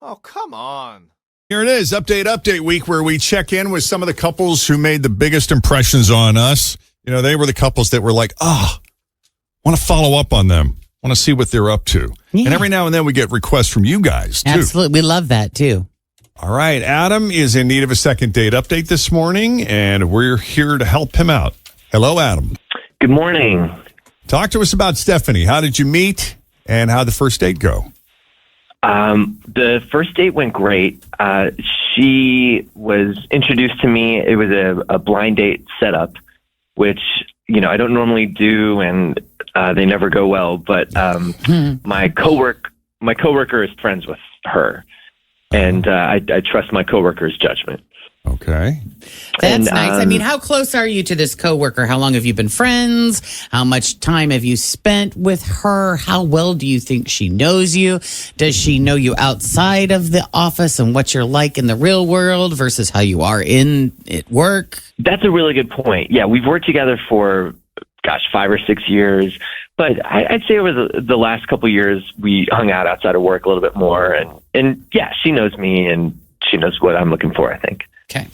Oh, come on. Here it is, Update Week, where we check in with some of the couples who made the biggest impressions on us. You know, they were the couples that were like, want to follow up on them, want to see what they're up to. Yeah. And every now and then we get requests from you guys, too. Absolutely. We love that, too. All right, Adam is in need of a second date update this morning, and we're here to help him out. Hello, Adam. Good morning. Talk to us about Stephanie. How did you meet, and how'd the first date go? The first date went great. She was introduced to me. It was a blind date setup, which, you know, I don't normally do, and they never go well. But my coworker is friends with her, and I trust my coworker's judgment. Okay. That's nice. I mean, how close are you to this coworker? How long have you been friends? How much time have you spent with her? How well do you think she knows you? Does she know you outside of the office and what you're like in the real world versus how you are at work? That's a really good point. Yeah, we've worked together for, 5 or 6 years. But I'd say over the last couple of years, we hung out outside of work a little bit more. And yeah, she knows me and she knows what I'm looking for, I think. Okay.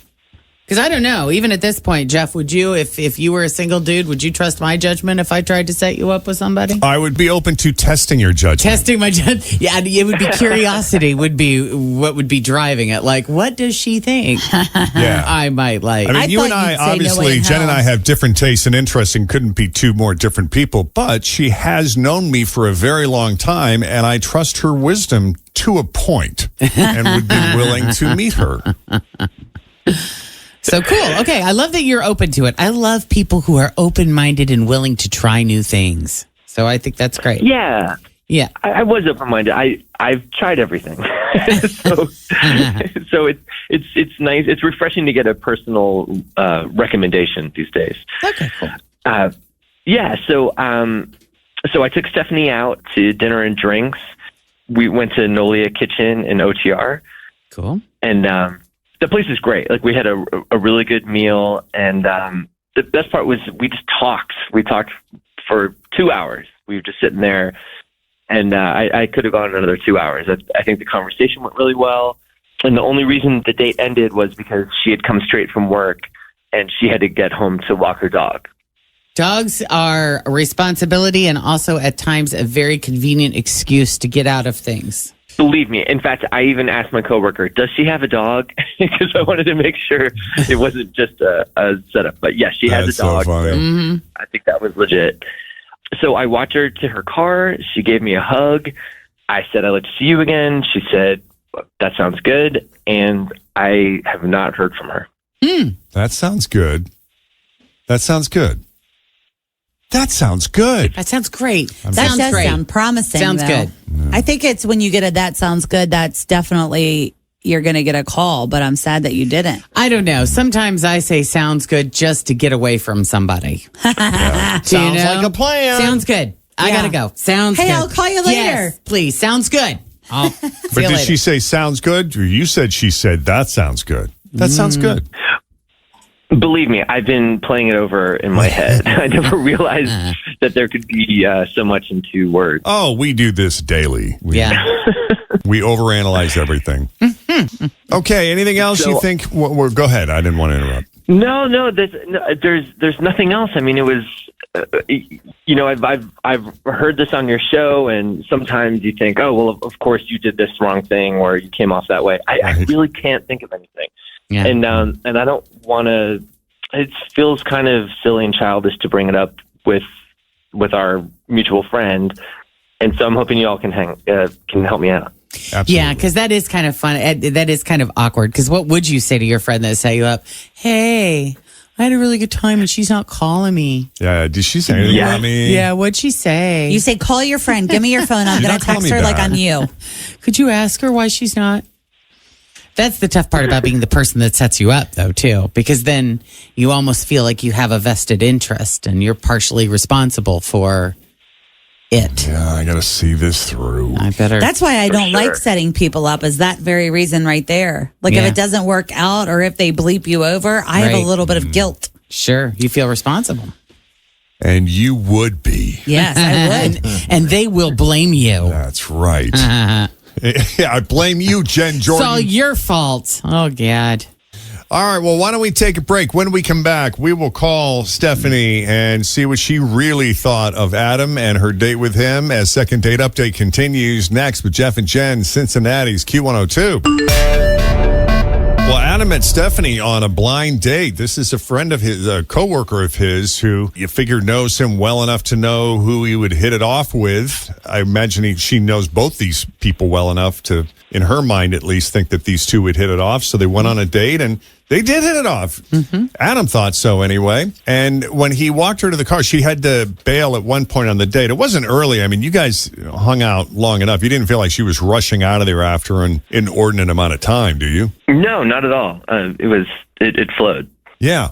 Because I don't know, even at this point, Jeff, would you, if you were a single dude, would you trust my judgment if I tried to set you up with somebody? I would be open to testing your judgment. Testing my judgment? Yeah, it would be curiosity would be what would be driving it. Like, what does she think? Yeah. I might like. I mean, you and I, obviously, Jen and I have different tastes and interests and couldn't be two more different people, but she has known me for a very long time, and I trust her wisdom to a point and would be willing to meet her. So cool. Okay. I love that you're open to it. I love people who are open-minded and willing to try new things. So I think that's great. Yeah. Yeah. I was open-minded. I've tried everything. so it's nice. It's refreshing to get a personal recommendation these days. Okay, cool. Yeah. So I took Stephanie out to dinner and drinks. We went to Nolia Kitchen in OTR. Cool. And the place is great. Like, we had a really good meal, and the best part was we just talked. We talked for 2 hours. We were just sitting there, and I could have gone another 2 hours. I think the conversation went really well, and the only reason the date ended was because she had come straight from work, and she had to get home to walk her dog. Dogs are a responsibility and also at times a very convenient excuse to get out of things. Believe me. In fact, I even asked my coworker, does she have a dog? Because I wanted to make sure it wasn't just a setup. But yeah, she has a dog. So funny. Mm-hmm. I think that was legit. So I walked her to her car. She gave me a hug. I said, I'd like to see you again. She said, that sounds good. And I have not heard from her. That sounds good. That sounds good. That sounds good. That sounds great. That Sounds does great. sound promising. Sounds though. good. I think it's when you get a that sounds good, that's definitely you're going to get a call, but I'm sad that you didn't. I don't know. Sometimes I say sounds good just to get away from somebody. Sounds like a plan. Sounds good. I Yeah. gotta go. Sounds good. Hey, I'll call you later. Yes, please. Sounds good. I'll see But you did later. she say sounds good? Or you said she said that sounds good. That sounds good. Believe me, I've been playing it over in my head. I never realized that there could be so much in 2 words. Oh, we do this daily. Yeah. We overanalyze everything. Okay, anything else So- you think? Go ahead. I didn't want to interrupt. No, there's nothing else. I mean, it was, I've heard this on your show, and sometimes you think, oh, well, of course you did this wrong thing, or you came off that way. I really can't think of anything. Yeah. And I don't want to. It feels kind of silly and childish to bring it up with our mutual friend, and so I'm hoping you all can help me out. Absolutely. Yeah, because that is kind of fun. That is kind of awkward. Because what would you say to your friend that set you up? Hey, I had a really good time and she's not calling me. Yeah, did she say anything about me? Yeah, what'd she say? You say, call your friend. Give me your phone. I'm You going don't to call text me her like back. I'm you. Could you ask her why she's not? That's the tough part about being the person that sets you up, though, too, because then you almost feel like you have a vested interest and you're partially responsible for it. Yeah, I got to see this through. I better. That's why I don't sure. like setting people up, is that very reason right there. Like Yeah. if it doesn't work out or if they bleep you over, I have Right. a little bit of guilt. Sure, you feel responsible. And you would be. Yes, I would. And they will blame you. That's right. Yeah, I blame you, Jen Jordan. It's all your fault. Oh, God. All right, well, why don't we take a break? When we come back, we will call Stephanie and see what she really thought of Adam and her date with him as Second Date Update continues next with Jeff and Jen, Cincinnati's Q102. Well, Adam met Stephanie on a blind date. This is a friend of his, a coworker of his, who you figure knows him well enough to know who he would hit it off with. I imagine she knows both these people well enough to, in her mind at least, think that these two would hit it off. So they went on a date and they did hit it off. Mm-hmm. Adam thought so anyway. And when he walked her to the car, she had to bail at one point on the date. It wasn't early. I mean, you guys hung out long enough. You didn't feel like she was rushing out of there after an inordinate amount of time, do you? No, not at all. It flowed. Yeah.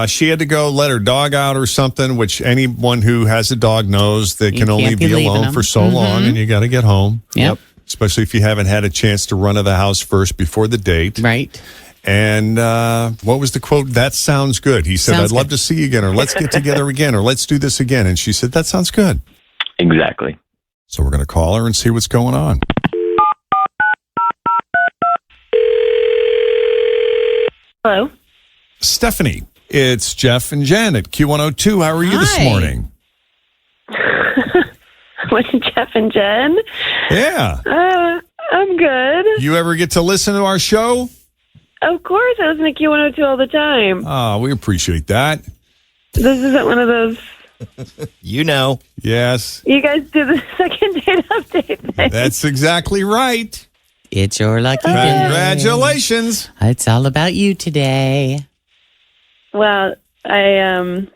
She had to go let her dog out or something, which anyone who has a dog knows they can only be alone for so long, and you got to get home. Yep. Especially if you haven't had a chance to run to the house first before the date. Right. And what was the quote? That sounds good. He said, I'd love to see you again, or let's get together again, or let's do this again. And she said, that sounds good. Exactly. So we're going to call her and see what's going on. Hello. Stephanie, it's Jeff and Jen at Q102. How are you this Hi. morning? With Jeff and Jen? Yeah. I'm good. You ever get to listen to our show? Of course, I listen to Q102 all the time. Oh, we appreciate that. This isn't one of those. You know. Yes. You guys do the second date update thing. That's exactly right. It's your lucky day. Congratulations. It's all about you today. Well, this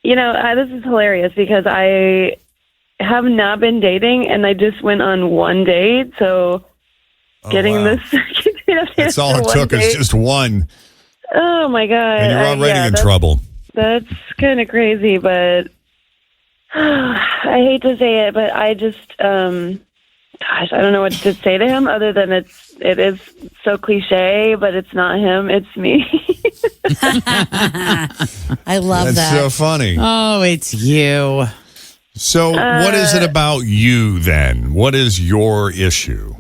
is hilarious because I have not been dating and I just went on one date. So getting this second date update. That's all it took is just one. Oh, my God. And you're already in trouble. That's kind of crazy, but I hate to say it, but I just, I don't know what to say to him other than it is so cliche, but it's not him, it's me. I love That's that. so funny. Oh, it's you. So what is it about you then? What is your issue?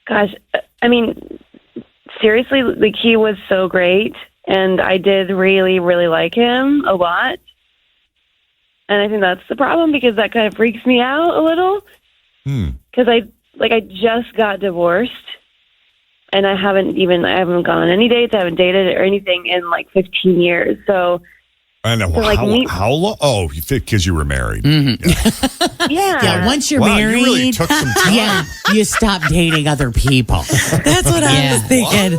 Gosh, I mean, seriously, like he was so great, and I did really, really like him a lot. And I think that's the problem because that kind of freaks me out a little. Because I just got divorced, and I haven't gone on any dates. I haven't dated or anything in like 15 years. So. I know. How long? Oh, because you were married. Mm-hmm. Yeah. Yeah, once you're married, you really took some time. yeah, you stop dating other people. That's what I was thinking.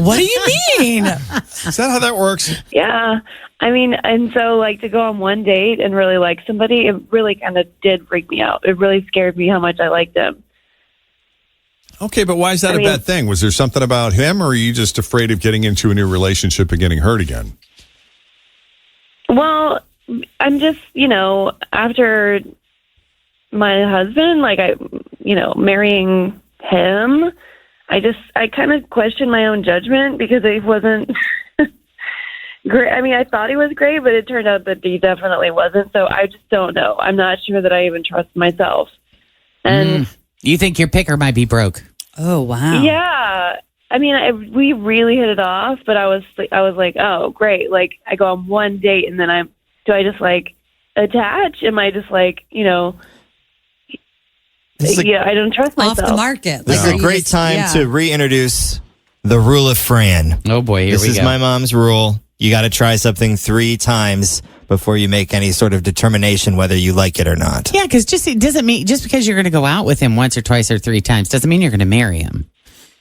What do you mean? Is that how that works? Yeah. I mean, and so like to go on one date and really like somebody, it really kind of did freak me out. It really scared me how much I liked them. Okay, but why is that a bad thing? Was there something about him, or are you just afraid of getting into a new relationship and getting hurt again? Well, I'm just, after my husband, marrying him, I kind of questioned my own judgment because he wasn't great. I mean, I thought he was great, but it turned out that he definitely wasn't. So I just don't know. I'm not sure that I even trust myself. And you think your picker might be broke? Oh, wow. Yeah. I mean, we really hit it off, but I was like, oh, great. Like, I go on one date, and then do I just, like, attach? Am I just, like, I don't trust myself. Off the market. This is a great time to reintroduce the rule of Fran. Oh, boy, here we go. This is my mom's rule. You got to try something 3 times before you make any sort of determination whether you like it or not. Yeah, because it doesn't mean just because you're going to go out with him once or twice or 3 times doesn't mean you're going to marry him.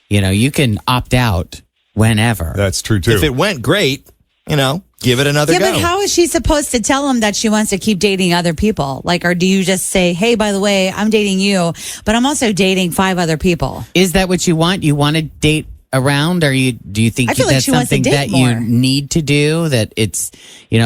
You can opt out whenever. That's true, too. If it went great, give it another go. Yeah, but how is she supposed to tell him that she wants to keep dating other people? Like, or do you just say, hey, by the way, I'm dating you, but I'm also dating 5 other people? Is that what you want? You want to date around, or do you think I feel like that's she wants to something date that more. you need to do? That it's, if you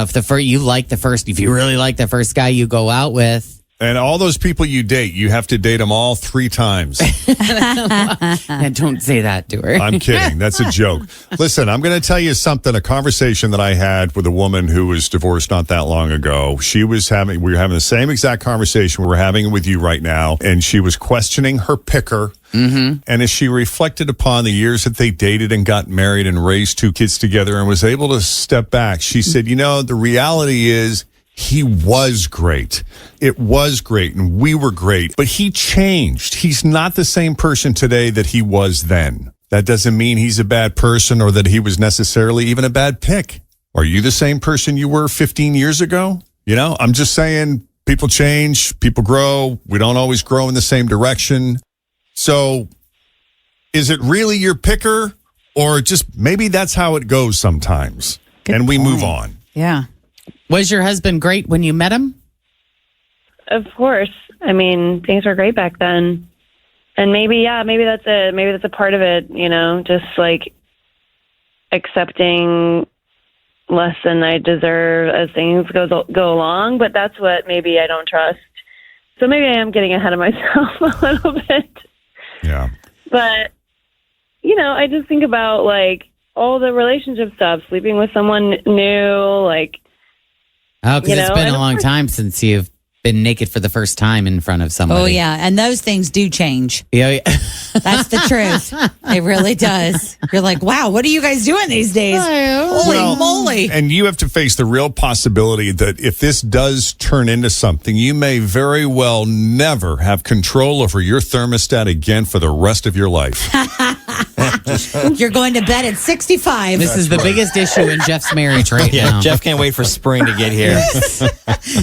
really like the first guy you go out with, And all those people you date, you have to date them all 3 times. And don't say that to her. I'm kidding. That's a joke. Listen, I'm going to tell you something, a conversation that I had with a woman who was divorced not that long ago. We were having the same exact conversation we're having with you right now. And she was questioning her picker. Mm-hmm. And as she reflected upon the years that they dated and got married and raised 2 kids together and was able to step back, she said, the reality is, he was great. It was great, and we were great. But he changed. He's not the same person today that he was then. That doesn't mean he's a bad person or that he was necessarily even a bad pick. Are you the same person you were 15 years ago? I'm just saying people change, people grow. We don't always grow in the same direction. So is it really your picker, or just maybe that's how it goes sometimes? Good and we point. move on. Yeah. Was your husband great when you met him? Of course. I mean, things were great back then. And maybe that's it. Maybe that's a part of it, just like accepting less than I deserve as things go along. But that's what maybe I don't trust. So maybe I am getting ahead of myself a little bit. Yeah. But, I just think about like all the relationship stuff, sleeping with someone new, like, Oh, because it's been and a long time since you've been naked for the first time in front of somebody. Oh, yeah. And those things do change. Yeah. That's the truth. It really does. You're like, wow, what are you guys doing these days? Holy moly. And you have to face the real possibility that if this does turn into something, you may very well never have control over your thermostat again for the rest of your life. You're going to bed at 65. This is the biggest issue in Jeff's marriage right Yeah, now. Jeff can't wait for spring to get here.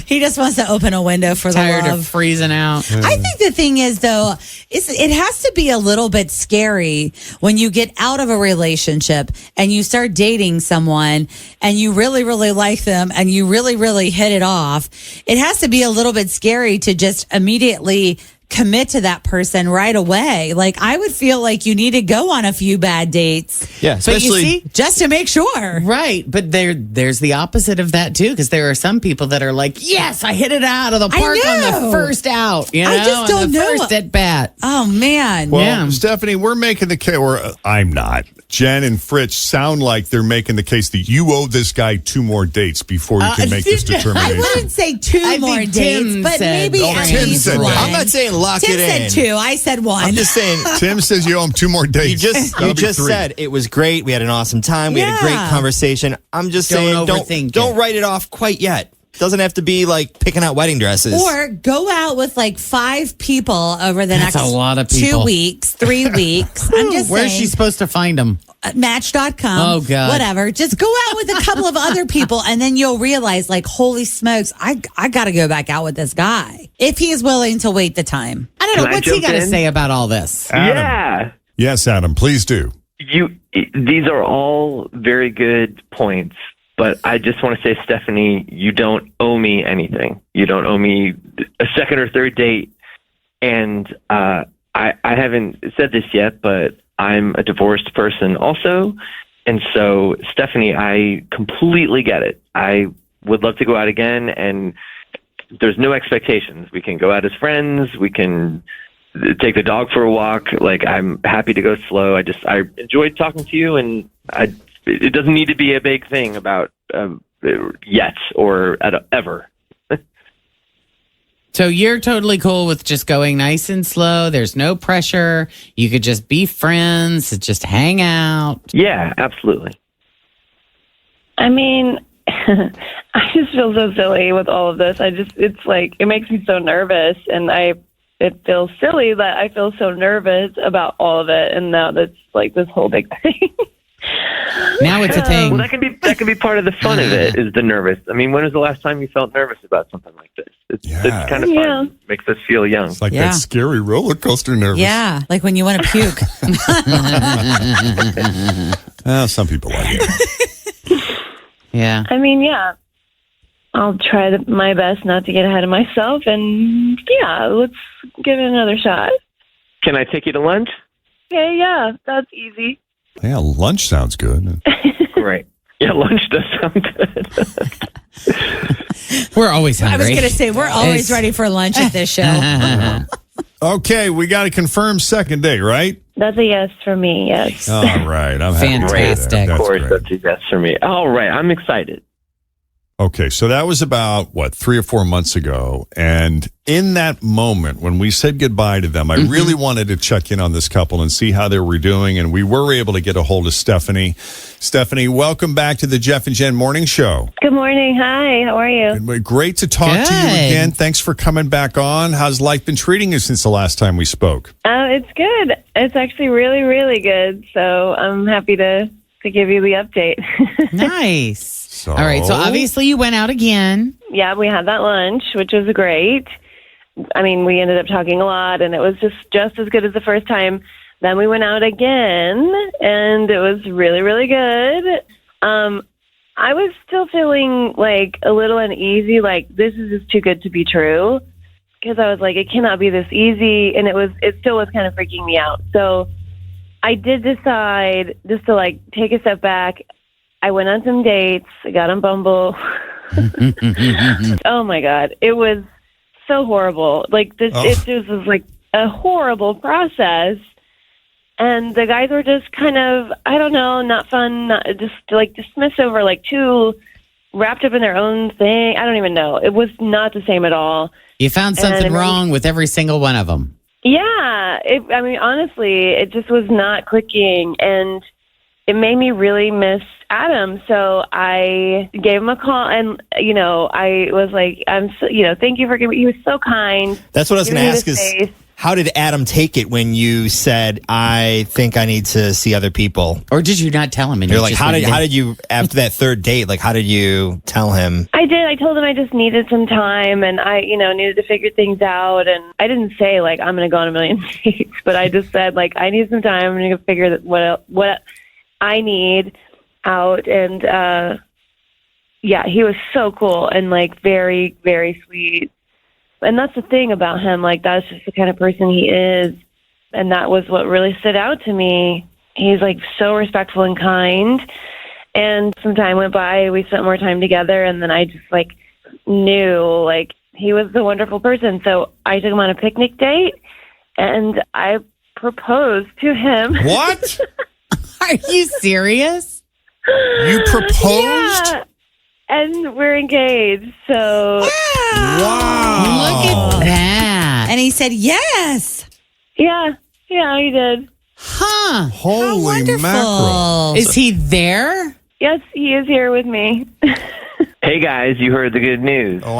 He just wants to open a window for Tired the love. of freezing out. I think the thing is, though, it has to be a little bit scary when you get out of a relationship and you start dating someone and you really, really like them and you really, really hit it off. It has to be a little bit scary to just immediately commit to that person right away. Like, I would feel like you need to go on a few bad dates. Yeah, But you especially see, just to make sure. right. But there's the opposite of that, too, because there are some people that are like, yes, I hit it out of the park on know. the first out. I just don't on the know. first at bat. Oh, man. Well, Yeah. Stephanie, we're making the case, or I'm not. Jen and Fritz sound like they're making the case that you owe this guy 2 more dates before you can make this I determination. wouldn't say 2 I more think dates, Tim but said- maybe Oh, at Tim least said that. one. I'm not saying lock Tim it in. said 2. I said 1. I'm just saying. Tim says you owe him 2 more dates. You That'll be just 3. said it was great. We had an awesome time. We had a great Yeah. conversation. I'm just Don't saying, overthink don't it. write it off quite yet. Doesn't have to be like picking out wedding dresses. Or go out with like 5 people over the That's next a lot of 2 people. weeks, 3 weeks. I'm just Where's saying. she supposed to find them? Match.com. Oh, God. Whatever. Just go out with a couple of other people and then you'll realize, like, holy smokes, I got to go back out with this guy. If he's willing to wait the time. I don't know. Can I What's he jump got to in? say about all this? Adam. Yeah. Yes, Adam, please do. These are all very good points, but I just want to say, Stephanie, you don't owe me anything. You don't owe me a second or third date. And I haven't said this yet, but I'm a divorced person also. And so, Stephanie, I completely get it. I would love to go out again, and there's no expectations. We can go out as friends. We can take the dog for a walk. Like, I'm happy to go slow. I enjoyed talking to you, and it doesn't need to be a big thing about yet or ever. So you're totally cool with just going nice and slow. There's no pressure. You could just be friends, just hang out. Yeah, absolutely. I mean, I just feel so silly with all of this. It's like, it makes me so nervous, and it feels silly that I feel so nervous about all of it, and now that's like this whole big thing. Now it's a thing. Well, that can be part of the fun of it, is the nervous. I mean, when was the last time you felt nervous about something like this? It's kind of fun. Yeah. Makes us feel young. It's like Yeah. that scary roller coaster nervous. Yeah. Like when you want to puke. Some people like it. Yeah. I mean, yeah, I'll try my best not to get ahead of myself, and yeah, let's give it another shot. Can I take you to lunch? Yeah, that's easy. Yeah, lunch sounds good. Great. Yeah, lunch does sound good. We're always hungry. I was going to say, we're always ready for lunch at this show. Okay, we got to confirm second date, right? That's a yes for me, yes. All right. I'm happy. Fantastic. Of course, great. that's a yes for me. All right, I'm excited. Okay, so that was about, 3 or 4 months ago. And in that moment, when we said goodbye to them, I really wanted to check in on this couple and see how they were doing. And we were able to get a hold of Stephanie. Stephanie, welcome back to the Jeff and Jen Morning Show. Good morning. Hi, how are you? Great to talk to you Good. again. Thanks for coming back on. How's life been treating you since the last time we spoke? It's good. It's actually really, really good. So I'm happy to give you the update. Nice. So- All right. So obviously you went out again. Yeah, we had that lunch, which was great. I mean, we ended up talking a lot, and it was just as good as the first time. Then we went out again, and it was really, really good. I was still feeling like a little uneasy, like this is just too good to be true, because I was like, it cannot be this easy, and it still was kind of freaking me out. So I did decide just to like take a step back. I went on some dates. I got on Bumble. Oh my God. It was so horrible. Like this, It just was like a horrible process. And the guys were just kind of, I don't know, not fun, just like dismissed over, like too wrapped up in their own thing. I don't even know. It was not the same at all. You found something And- wrong with every single one of them. Yeah. I mean, honestly, it just was not clicking. And it made me really miss Adam. So I gave him a call, and I was like, thank you for giving me. He was so kind. That's what I was going to ask is, space. how did Adam take it when you said, I think I need to see other people? Or did you not tell him? And You're you like, just how went, did you, after that third date, like, how did you tell him? I did. I told him I just needed some time, and I, needed to figure things out. And I didn't say like I'm going to go on a million dates, but I just said like I need some time. I'm going to figure what I need out. And he was so cool and like very, very sweet. And that's the thing about him. Like that's just the kind of person he is. And that was what really stood out to me. He's like so respectful and kind. And some time went by. We spent more time together. And then I just like knew like he was the wonderful person. So I took him on a picnic date and I proposed to him. What? Are you serious? You proposed? Yeah. And we're engaged. So Wow. Look at that. And he said, yes. yeah, he did. Huh. Holy Wonderful. mackerel. Is he there? Yes, he is here with me. Hey guys, you heard the good news. Wow.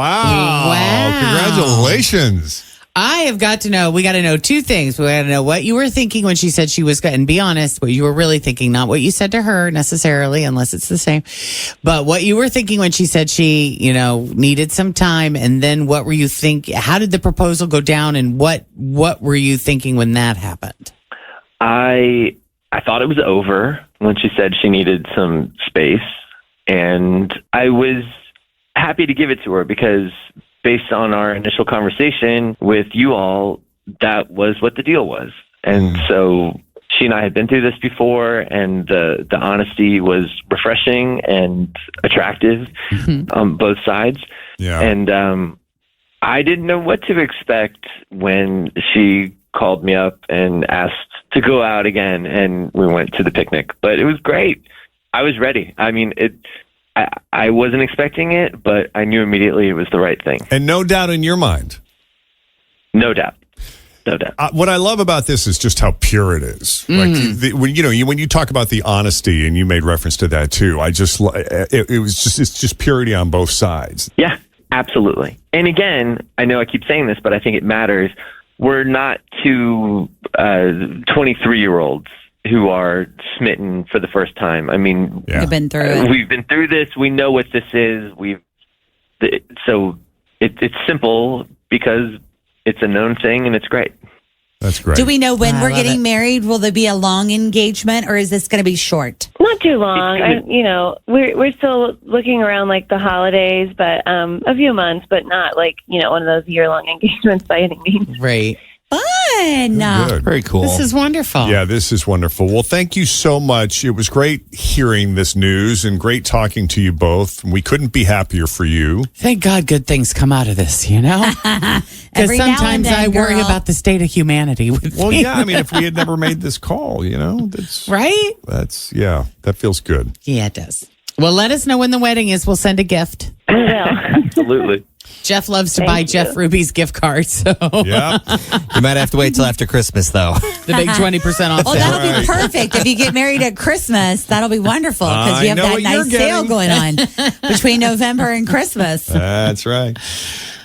Wow. Congratulations. I have got to know, we got to know two things. We got to know what you were thinking when she said she was good, and be honest, what you were really thinking, not what you said to her necessarily, unless it's the same, but what you were thinking when she said she, needed some time. And then what were you thinking? How did the proposal go down, and what were you thinking when that happened? I thought it was over when she said she needed some space, and I was happy to give it to her because based on our initial conversation with you all, that was what the deal was. And so she and I had been through this before, and the honesty was refreshing and attractive on both sides. Yeah. And I didn't know what to expect when she called me up and asked to go out again, and we went to the picnic. But it was great. I was ready. I mean, I wasn't expecting it, but I knew immediately it was the right thing. And no doubt in your mind. No doubt. No doubt. What I love about this is just how pure it is. Like when you talk about the honesty, and you made reference to that too. It's just purity on both sides. Yeah, absolutely. And again, I know I keep saying this, but I think it matters. We're not two 23-year-olds who are smitten for the first time. I mean, We've been through it. we've been through this. We know what this is. So it's simple because it's a known thing, and it's great. That's great. Do we know when I we're love getting it. married? Will there be a long engagement, or is this going to be short? Not too long. We're still looking around like the holidays, but a few months, but not like, one of those year-long engagements by any means. Right. Fun. Good. Very cool. This is wonderful. Yeah, this is wonderful. Well, thank you so much. It was great hearing this news and great talking to you both. We couldn't be happier for you. Thank God good things come out of this, Because Every now and sometimes then, I worry girl. about the state of humanity. Well, yeah, I mean, if we had never made this call, Right? that feels good. Yeah, it does. Well, let us know when the wedding is. We'll send a gift. We will. Absolutely. Jeff loves to Thank buy you. Jeff Ruby's gift card, so Yeah. You might have to wait till after Christmas, though. the big 20% off Oh, sale. that'll Right. be perfect. If you get married at Christmas, that'll be wonderful because I you have know that what you're nice sale getting. going on between November and Christmas. That's right.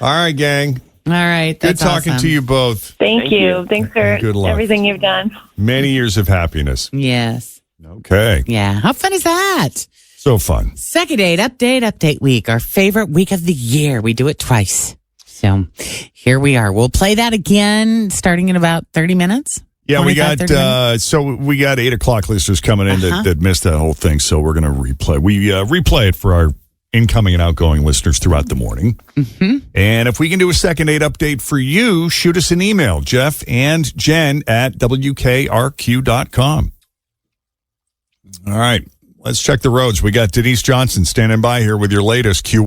All right, gang. All right. Good That's talking awesome. to you both. Thank you. Thanks for Good luck. everything you've done. Many years of happiness. Yes. Okay. Yeah. How fun is that? So fun. Second date, update week, our favorite week of the year. We do it twice. So here we are. We'll play that again starting in about 30 minutes. Yeah, we 25, 30 minutes. we got 8:00 listeners coming in that missed that whole thing. So we're going to replay. We replay it for our incoming and outgoing listeners throughout the morning. Mm-hmm. And if we can do a second date update for you, shoot us an email, Jeff and Jen at WKRQ.com. All right, let's check the roads. We got Denise Johnson standing by here with your latest Q.